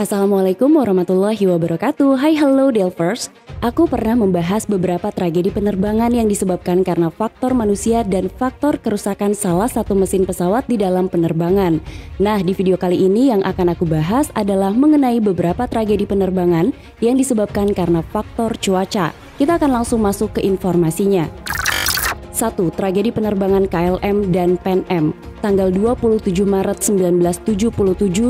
Assalamualaikum warahmatullahi wabarakatuh. Hai hello Delvers. Aku pernah membahas beberapa tragedi penerbangan yang disebabkan karena faktor manusia dan faktor kerusakan salah satu mesin pesawat di dalam penerbangan. Nah, di video kali ini yang akan aku bahas adalah mengenai beberapa tragedi penerbangan yang disebabkan karena faktor cuaca. Kita akan langsung masuk ke informasinya. 1. Tragedi penerbangan KLM dan Pan Am. Tanggal 27 Maret 1977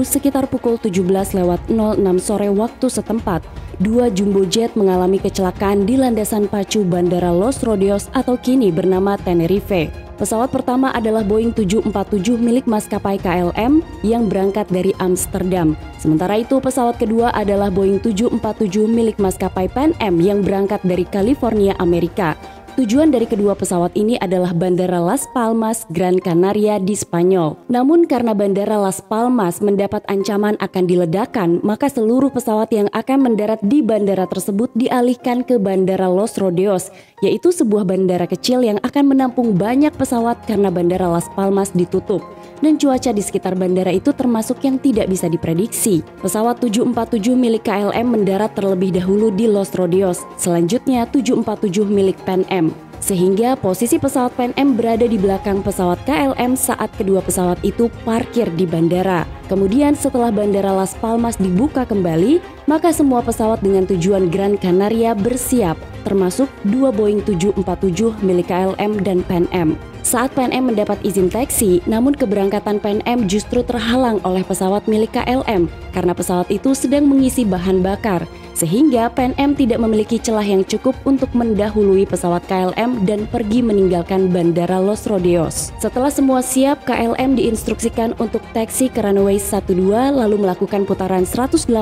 sekitar pukul 17.06 sore waktu setempat, dua jumbo jet mengalami kecelakaan di landasan pacu Bandara Los Rodeos atau kini bernama Tenerife. Pesawat pertama adalah Boeing 747 milik maskapai KLM yang berangkat dari Amsterdam. Sementara itu pesawat kedua adalah Boeing 747 milik maskapai Pan Am yang berangkat dari California, Amerika. Tujuan dari kedua pesawat ini adalah Bandara Las Palmas, Gran Canaria di Spanyol. Namun karena Bandara Las Palmas mendapat ancaman akan diledakkan, maka seluruh pesawat yang akan mendarat di bandara tersebut dialihkan ke Bandara Los Rodeos, yaitu sebuah bandara kecil yang akan menampung banyak pesawat karena Bandara Las Palmas ditutup. Dan cuaca di sekitar bandara itu termasuk yang tidak bisa diprediksi. Pesawat 747 milik KLM mendarat terlebih dahulu di Los Rodeos, selanjutnya 747 milik Pan Am. Sehingga posisi pesawat Pan Am berada di belakang pesawat KLM saat kedua pesawat itu parkir di bandara. Kemudian setelah Bandara Las Palmas dibuka kembali, maka semua pesawat dengan tujuan Gran Canaria bersiap, termasuk dua Boeing 747 milik KLM dan Pan Am. Saat Pan Am mendapat izin taksi, namun keberangkatan Pan Am justru terhalang oleh pesawat milik KLM karena pesawat itu sedang mengisi bahan bakar, sehingga Pan Am tidak memiliki celah yang cukup untuk mendahului pesawat KLM dan pergi meninggalkan Bandara Los Rodeos. Setelah semua siap, KLM diinstruksikan untuk taksi ke runway 12 lalu melakukan putaran 180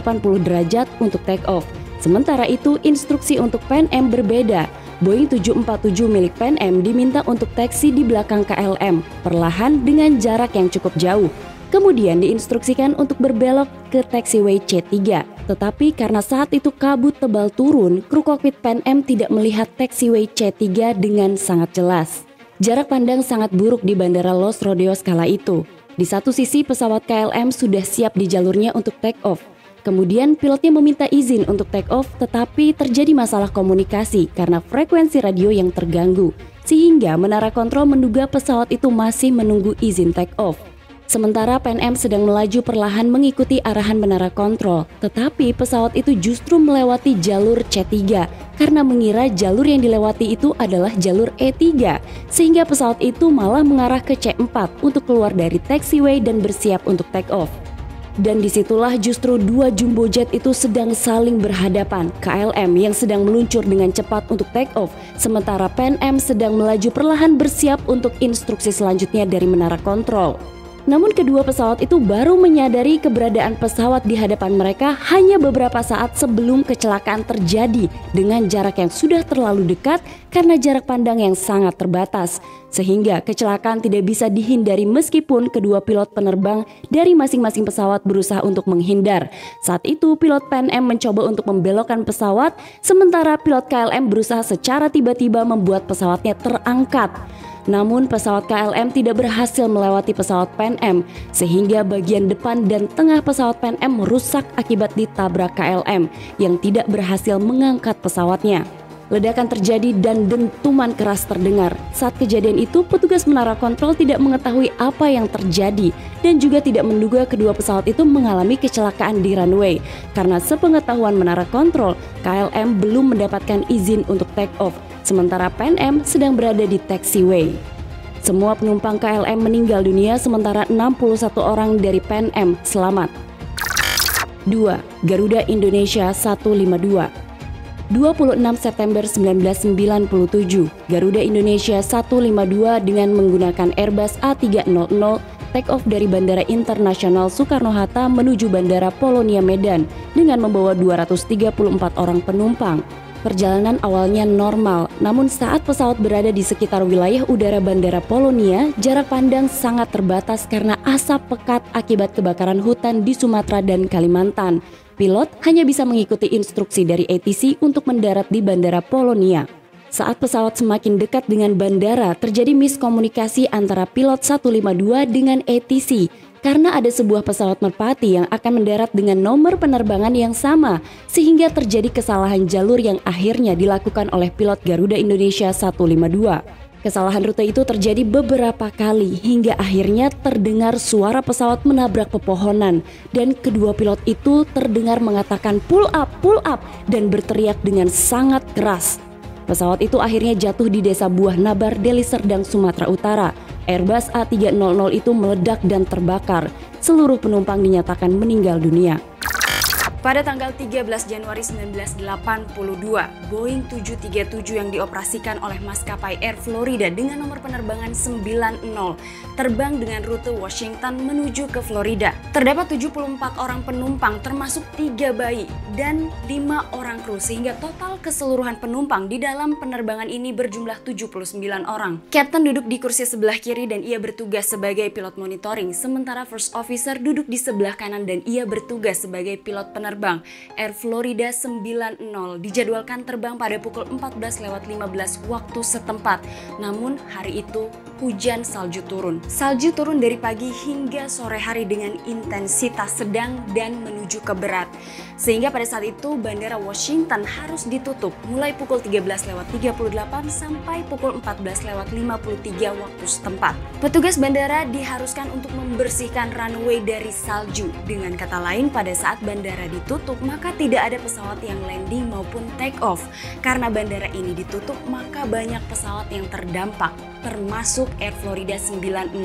derajat untuk take off. Sementara itu, instruksi untuk Pan Am berbeda. Boeing 747 milik Pan Am diminta untuk taksi di belakang KLM, perlahan dengan jarak yang cukup jauh. Kemudian diinstruksikan untuk berbelok ke taxiway C3. Tetapi karena saat itu kabut tebal turun, kru kokpit Pan Am tidak melihat taxiway C3 dengan sangat jelas. Jarak pandang sangat buruk di Bandara Los Rodeos kala itu. Di satu sisi pesawat KLM sudah siap di jalurnya untuk take off. Kemudian pilotnya meminta izin untuk take off, tetapi terjadi masalah komunikasi karena frekuensi radio yang terganggu, sehingga menara kontrol menduga pesawat itu masih menunggu izin take off. Sementara Pan Am sedang melaju perlahan mengikuti arahan menara kontrol, tetapi pesawat itu justru melewati jalur C3 karena mengira jalur yang dilewati itu adalah jalur E3, sehingga pesawat itu malah mengarah ke C4 untuk keluar dari taxiway dan bersiap untuk take off. Dan disitulah justru dua jumbo jet itu sedang saling berhadapan. KLM yang sedang meluncur dengan cepat untuk take off, sementara Pan Am sedang melaju perlahan bersiap untuk instruksi selanjutnya dari menara kontrol. Namun kedua pesawat itu baru menyadari keberadaan pesawat di hadapan mereka hanya beberapa saat sebelum kecelakaan terjadi dengan jarak yang sudah terlalu dekat karena jarak pandang yang sangat terbatas. Sehingga kecelakaan tidak bisa dihindari meskipun kedua pilot penerbang dari masing-masing pesawat berusaha untuk menghindar. Saat itu pilot Pan Am mencoba untuk membelokkan pesawat, sementara pilot KLM berusaha secara tiba-tiba membuat pesawatnya terangkat. Namun pesawat KLM tidak berhasil melewati pesawat Pan Am, sehingga bagian depan dan tengah pesawat Pan Am rusak akibat ditabrak KLM yang tidak berhasil mengangkat pesawatnya. Ledakan terjadi dan dentuman keras terdengar. Saat kejadian itu, petugas menara kontrol tidak mengetahui apa yang terjadi dan juga tidak menduga kedua pesawat itu mengalami kecelakaan di runway. Karena sepengetahuan menara kontrol, KLM belum mendapatkan izin untuk take off, sementara Pan Am sedang berada di taxiway. Semua penumpang KLM meninggal dunia sementara 61 orang dari Pan Am selamat. 2. Garuda Indonesia 152. 26 September 1997, Garuda Indonesia 152 dengan menggunakan Airbus A300 take off dari Bandara Internasional Soekarno-Hatta menuju Bandara Polonia Medan dengan membawa 234 orang penumpang. Perjalanan awalnya normal, namun saat pesawat berada di sekitar wilayah udara Bandara Polonia, jarak pandang sangat terbatas karena asap pekat akibat kebakaran hutan di Sumatera dan Kalimantan. Pilot hanya bisa mengikuti instruksi dari ATC untuk mendarat di Bandara Polonia. Saat pesawat semakin dekat dengan bandara, terjadi miskomunikasi antara pilot 152 dengan ATC karena ada sebuah pesawat merpati yang akan mendarat dengan nomor penerbangan yang sama, sehingga terjadi kesalahan jalur yang akhirnya dilakukan oleh pilot Garuda Indonesia 152. Kesalahan rute itu terjadi beberapa kali hingga akhirnya terdengar suara pesawat menabrak pepohonan dan kedua pilot itu terdengar mengatakan pull up dan berteriak dengan sangat keras. Pesawat itu akhirnya jatuh di Desa Buah Nabar, Deli Serdang, Sumatera Utara. Airbus A300 itu meledak dan terbakar. Seluruh penumpang dinyatakan meninggal dunia. Pada tanggal 13 Januari 1982, Boeing 737 yang dioperasikan oleh maskapai Air Florida dengan nomor penerbangan 90 terbang dengan rute Washington menuju ke Florida. Terdapat 74 orang penumpang termasuk 3 bayi dan 5 orang kru sehingga total keseluruhan penumpang di dalam penerbangan ini berjumlah 79 orang. Kapten duduk di kursi sebelah kiri dan ia bertugas sebagai pilot monitoring, sementara First Officer duduk di sebelah kanan dan ia bertugas sebagai pilot penerbang. Air Florida 90 dijadwalkan terbang pada pukul 14.15 waktu setempat. Namun hari itu hujan salju turun. Salju turun dari pagi hingga sore hari dengan intensitas sedang dan menuju ke berat. Sehingga pada saat itu bandara Washington harus ditutup mulai pukul 13.38 sampai pukul 14.53 waktu setempat. Petugas bandara diharuskan untuk membersihkan runway dari salju. Dengan kata lain, pada saat bandara ditutup maka tidak ada pesawat yang landing maupun take off. Karena bandara ini ditutup maka banyak pesawat yang terdampak, termasuk Air Florida 90.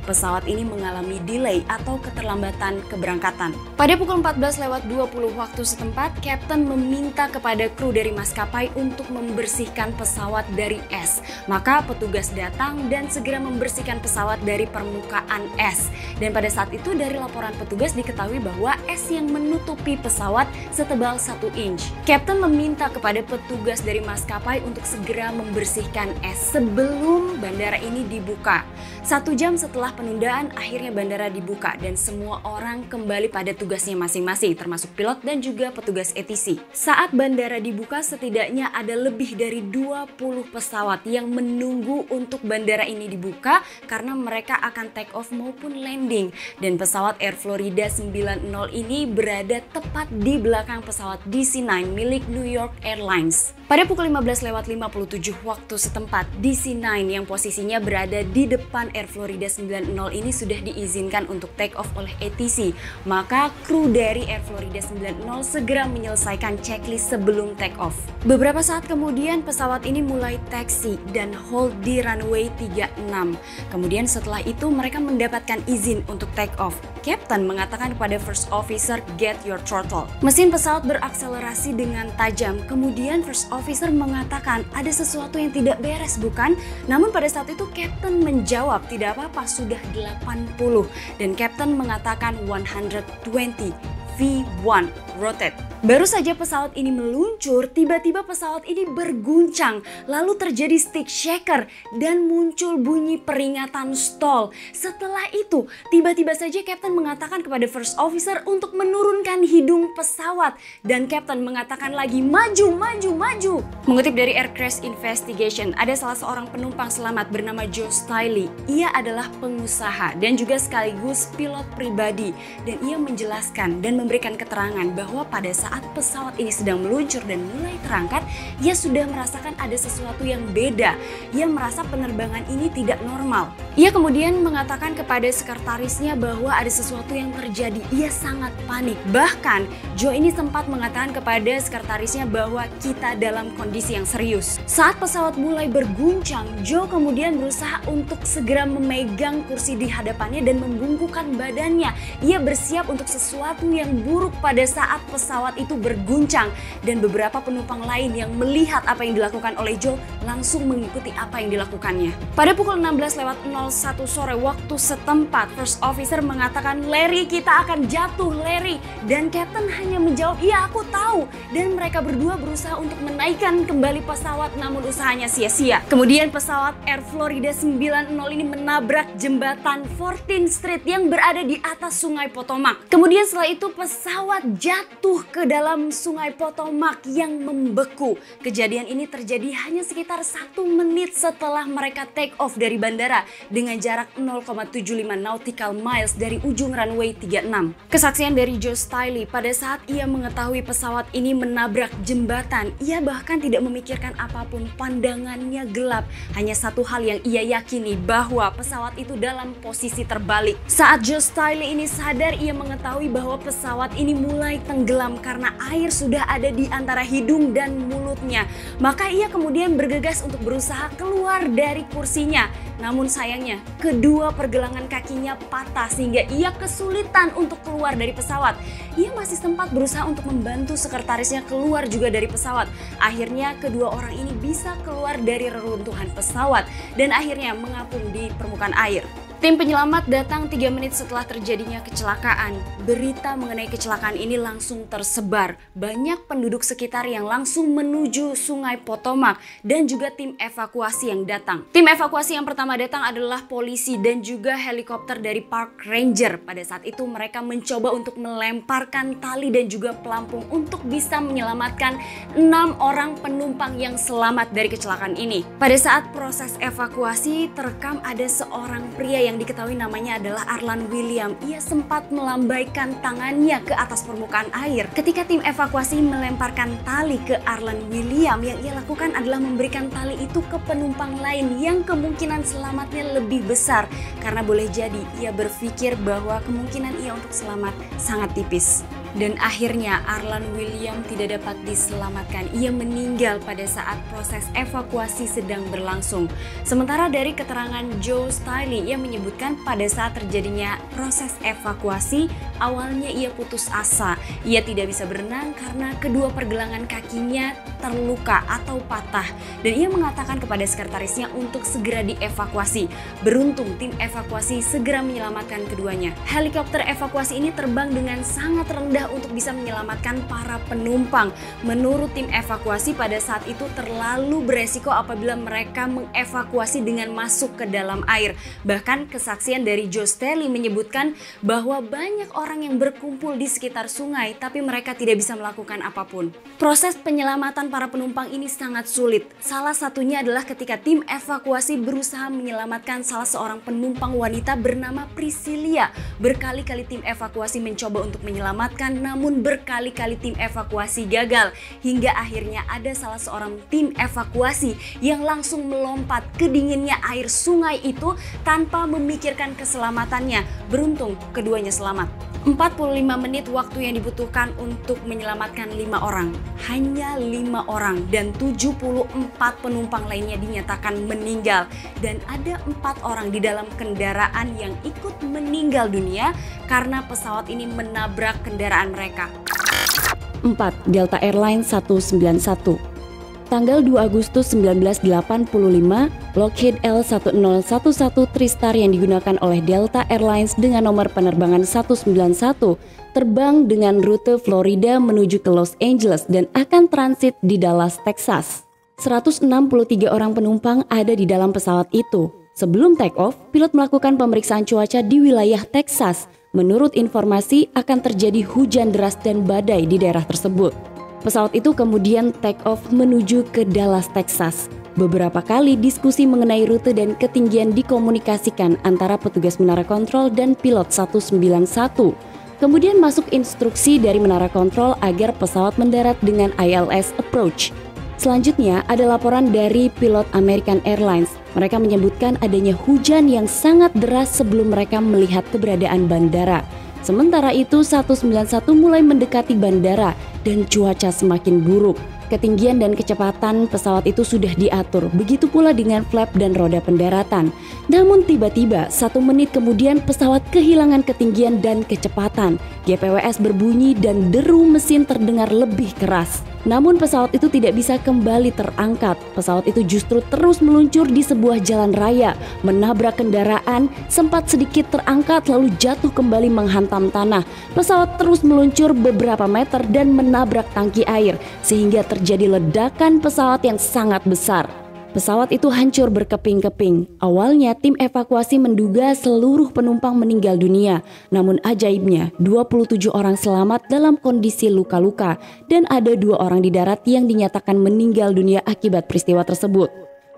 Pesawat ini mengalami delay atau keterlambatan keberangkatan. Pada pukul 14.20 waktu setempat, Kapten meminta kepada kru dari maskapai untuk membersihkan pesawat dari es. Maka petugas datang dan segera membersihkan pesawat dari permukaan es. Dan pada saat itu dari laporan petugas diketahui bahwa es yang menutupi pesawat setebal 1 inch. Kapten meminta kepada petugas dari maskapai untuk segera membersihkan es sebelum bandara ini dibuka. 1 jam setelah penundaan, akhirnya bandara dibuka dan semua orang kembali pada tugasnya masing-masing, termasuk pilot dan juga petugas ATC. Saat bandara dibuka, setidaknya ada lebih dari 20 pesawat yang menunggu untuk bandara ini dibuka karena mereka akan take off maupun landing. Dan pesawat Air Florida 90 ini berada tepat di belakang pesawat DC-9 milik New York Airlines. Pada pukul 15.57 waktu setempat, DC-9 yang posisinya berada di depan Air Florida 90 ini sudah diizinkan untuk take off oleh ATC. Maka kru dari Air Florida 90 segera menyelesaikan checklist sebelum take off. Beberapa saat kemudian pesawat ini mulai taxi dan hold di runway 36. Kemudian setelah itu mereka mendapatkan izin untuk take off. Kapten mengatakan kepada First Officer, "Get your throttle." Mesin pesawat berakselerasi dengan tajam. Kemudian First Officer mengatakan ada sesuatu yang tidak beres, bukan? Namun pada saat itu Kapten menjawab, "Tidak apa-apa, sudah 80." Dan Kapten mengatakan 120 V1 rotate. Baru saja pesawat ini meluncur, tiba-tiba pesawat ini berguncang, lalu terjadi stick shaker dan muncul bunyi peringatan stall. Setelah itu, tiba-tiba saja Kapten mengatakan kepada First Officer untuk menurunkan hidung pesawat dan Kapten mengatakan lagi, "Maju, maju, maju." Mengutip dari Air Crash Investigation, ada salah seorang penumpang selamat bernama Joe Stiley. Ia adalah pengusaha dan juga sekaligus pilot pribadi dan ia menjelaskan dan memberikan keterangan bahwa pada saat pesawat ini sedang meluncur dan mulai terangkat, ia sudah merasakan ada sesuatu yang beda. Ia merasa penerbangan ini tidak normal. Ia kemudian mengatakan kepada sekretarisnya bahwa ada sesuatu yang terjadi. Ia sangat panik. Bahkan Joe ini sempat mengatakan kepada sekretarisnya bahwa kita dalam kondisi yang serius. Saat pesawat mulai berguncang, Joe kemudian berusaha untuk segera memegang kursi di hadapannya dan membungkukkan badannya. Ia bersiap untuk sesuatu yang buruk pada saat pesawat itu berguncang dan beberapa penumpang lain yang melihat apa yang dilakukan oleh Joe langsung mengikuti apa yang dilakukannya. Pada pukul 16.01 sore waktu setempat, First Officer mengatakan, "Larry, kita akan jatuh, Larry." Dan Kapten hanya menjawab, "Iya, aku tahu." Dan mereka berdua berusaha untuk menaikkan kembali pesawat, namun usahanya sia-sia. Kemudian pesawat Air Florida 90 ini menabrak jembatan 14th Street yang berada di atas Sungai Potomac. Kemudian setelah itu pesawat jatuh jatuh ke dalam sungai Potomac yang membeku. Kejadian ini terjadi hanya sekitar 1 menit setelah mereka take off dari bandara dengan jarak 0,75 nautical miles dari ujung runway 36. Kesaksian dari Joe Staley pada saat ia mengetahui pesawat ini menabrak jembatan, ia bahkan tidak memikirkan apapun, pandangannya gelap. Hanya satu hal yang ia yakini, bahwa pesawat itu dalam posisi terbalik. Saat Joe Staley ini sadar, ia mengetahui bahwa pesawat ini mulai tenggelam karena air sudah ada di antara hidung dan mulutnya. Maka ia kemudian bergegas untuk berusaha keluar dari kursinya. Namun sayangnya, kedua pergelangan kakinya patah sehingga ia kesulitan untuk keluar dari pesawat. Ia masih sempat berusaha untuk membantu sekretarisnya keluar juga dari pesawat. Akhirnya kedua orang ini bisa keluar dari reruntuhan pesawat dan akhirnya mengapung di permukaan air. Tim penyelamat datang 3 menit setelah terjadinya kecelakaan. Berita mengenai kecelakaan ini langsung tersebar. Banyak penduduk sekitar yang langsung menuju sungai Potomac dan juga tim evakuasi yang datang. Tim evakuasi yang pertama datang adalah polisi dan juga helikopter dari Park Ranger. Pada saat itu mereka mencoba untuk melemparkan tali dan juga pelampung untuk bisa menyelamatkan 6 orang penumpang yang selamat dari kecelakaan ini. Pada saat proses evakuasi terekam ada seorang pria yang diketahui namanya adalah Arlan William. Ia sempat melambaikan tangannya ke atas permukaan air. Ketika tim evakuasi melemparkan tali ke Arlan William, yang ia lakukan adalah memberikan tali itu ke penumpang lain yang kemungkinan selamatnya lebih besar. Karena boleh jadi ia berpikir bahwa kemungkinan ia untuk selamat sangat tipis. Dan akhirnya Arlan William tidak dapat diselamatkan. Ia meninggal pada saat proses evakuasi sedang berlangsung. Sementara dari keterangan Joe Staley, ia menyebutkan pada saat terjadinya proses evakuasi, awalnya ia putus asa. Ia tidak bisa berenang karena kedua pergelangan kakinya terluka atau patah. Dan ia mengatakan kepada sekretarisnya untuk segera dievakuasi. Beruntung tim evakuasi segera menyelamatkan keduanya. Helikopter evakuasi ini terbang dengan sangat rendah untuk bisa menyelamatkan para penumpang. Menurut tim evakuasi pada saat itu terlalu beresiko apabila mereka mengevakuasi dengan masuk ke dalam air. Bahkan kesaksian dari Joe Staley menyebutkan bahwa banyak orang yang berkumpul di sekitar sungai tapi mereka tidak bisa melakukan apapun. Proses penyelamatan para penumpang ini sangat sulit. Salah satunya adalah ketika tim evakuasi berusaha menyelamatkan salah seorang penumpang wanita bernama Priscilia. Berkali-kali tim evakuasi mencoba untuk menyelamatkan, namun berkali-kali tim evakuasi gagal. Hingga akhirnya ada salah seorang tim evakuasi yang langsung melompat ke dinginnya air sungai itu tanpa memikirkan keselamatannya. Beruntung keduanya selamat. 45 menit waktu yang dibutuhkan untuk menyelamatkan 5 orang. Hanya 5 orang dan 74 penumpang lainnya dinyatakan meninggal. Dan ada 4 orang di dalam kendaraan yang ikut meninggal dunia karena pesawat ini menabrak kendaraan mereka. 4. Delta Airlines 191. Tanggal 2 Agustus 1985, Lockheed L1011 Tristar yang digunakan oleh Delta Airlines dengan nomor penerbangan 191 terbang dengan rute Florida menuju ke Los Angeles dan akan transit di Dallas, Texas. 163 orang penumpang ada di dalam pesawat itu. Sebelum take off, pilot melakukan pemeriksaan cuaca di wilayah Texas. Menurut informasi akan terjadi hujan deras dan badai di daerah tersebut. Pesawat itu kemudian take off menuju ke Dallas, Texas. Beberapa kali diskusi mengenai rute dan ketinggian dikomunikasikan antara petugas menara kontrol dan pilot 191. Kemudian masuk instruksi dari menara kontrol agar pesawat mendarat dengan ILS approach. Selanjutnya ada laporan dari pilot American Airlines. Mereka menyebutkan adanya hujan yang sangat deras sebelum mereka melihat keberadaan bandara. Sementara itu 191 mulai mendekati bandara dan cuaca semakin buruk. Ketinggian dan kecepatan pesawat itu sudah diatur, begitu pula dengan flap dan roda pendaratan. Namun tiba-tiba 1 menit kemudian pesawat kehilangan ketinggian dan kecepatan. GPWS berbunyi dan deru mesin terdengar lebih keras. Namun pesawat itu tidak bisa kembali terangkat. Pesawat itu justru terus meluncur di sebuah jalan raya, menabrak kendaraan, sempat sedikit terangkat lalu jatuh kembali menghantam tanah. Pesawat terus meluncur beberapa meter dan menabrak tangki air, sehingga terjadi ledakan pesawat yang sangat besar. Pesawat itu hancur berkeping-keping. Awalnya tim evakuasi menduga seluruh penumpang meninggal dunia. Namun ajaibnya 27 orang selamat dalam kondisi luka-luka dan ada 2 orang di darat yang dinyatakan meninggal dunia akibat peristiwa tersebut.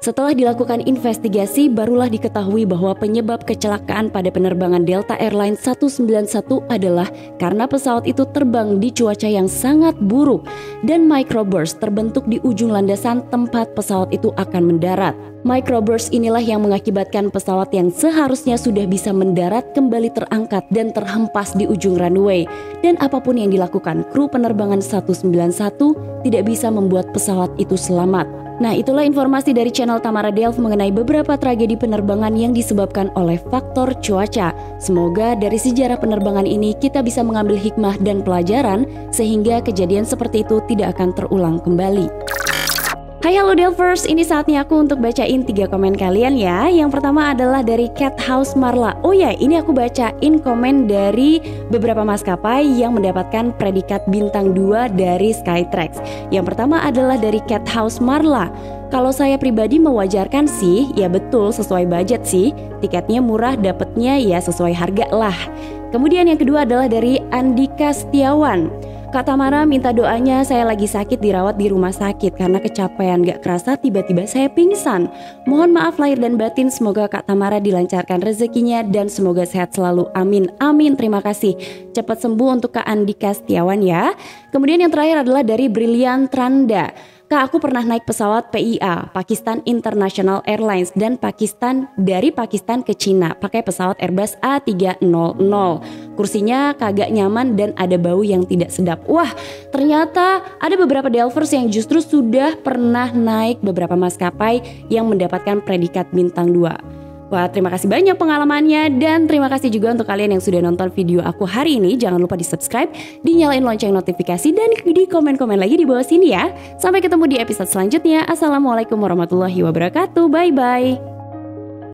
Setelah dilakukan investigasi, barulah diketahui bahwa penyebab kecelakaan pada penerbangan Delta Airlines 191 adalah karena pesawat itu terbang di cuaca yang sangat buruk dan microburst terbentuk di ujung landasan tempat pesawat itu akan mendarat. Microburst inilah yang mengakibatkan pesawat yang seharusnya sudah bisa mendarat kembali terangkat dan terhempas di ujung runway. Dan apapun yang dilakukan, kru penerbangan 191 tidak bisa membuat pesawat itu selamat. Nah, itulah informasi dari channel Tamara Delf mengenai beberapa tragedi penerbangan yang disebabkan oleh faktor cuaca. Semoga dari sejarah penerbangan ini kita bisa mengambil hikmah dan pelajaran sehingga kejadian seperti itu tidak akan terulang kembali. Hai halo Delvers, ini saatnya aku untuk bacain 3 komen kalian ya. Yang pertama adalah dari Cat House Marla. Oh ya, ini aku bacain komen dari beberapa maskapai yang mendapatkan predikat bintang 2 dari Skytrax. Yang pertama adalah dari Cat House Marla. Kalau saya pribadi mewajarkan sih, ya betul sesuai budget sih. Tiketnya murah, dapetnya ya sesuai harga lah. Kemudian yang kedua adalah dari Andika Setiawan. Kak Tamara minta doanya, saya lagi sakit dirawat di rumah sakit karena kecapean gak kerasa tiba-tiba saya pingsan. Mohon maaf lahir dan batin, semoga Kak Tamara dilancarkan rezekinya dan semoga sehat selalu, amin. Amin, terima kasih. Cepat sembuh untuk Kak Andika Setiawan ya. Kemudian yang terakhir adalah dari Brilian Tranda. Kak, aku pernah naik pesawat PIA, Pakistan International Airlines, dan dari Pakistan ke Cina pakai pesawat Airbus A300. Kursinya kagak nyaman dan ada bau yang tidak sedap. Wah, ternyata ada beberapa Delvers yang justru sudah pernah naik beberapa maskapai yang mendapatkan predikat bintang 2. Wah, terima kasih banyak pengalamannya dan terima kasih juga untuk kalian yang sudah nonton video aku hari ini. Jangan lupa di subscribe, dinyalain lonceng notifikasi dan di komen-komen lagi di bawah sini ya. Sampai ketemu di episode selanjutnya. Assalamualaikum warahmatullahi wabarakatuh. Bye-bye.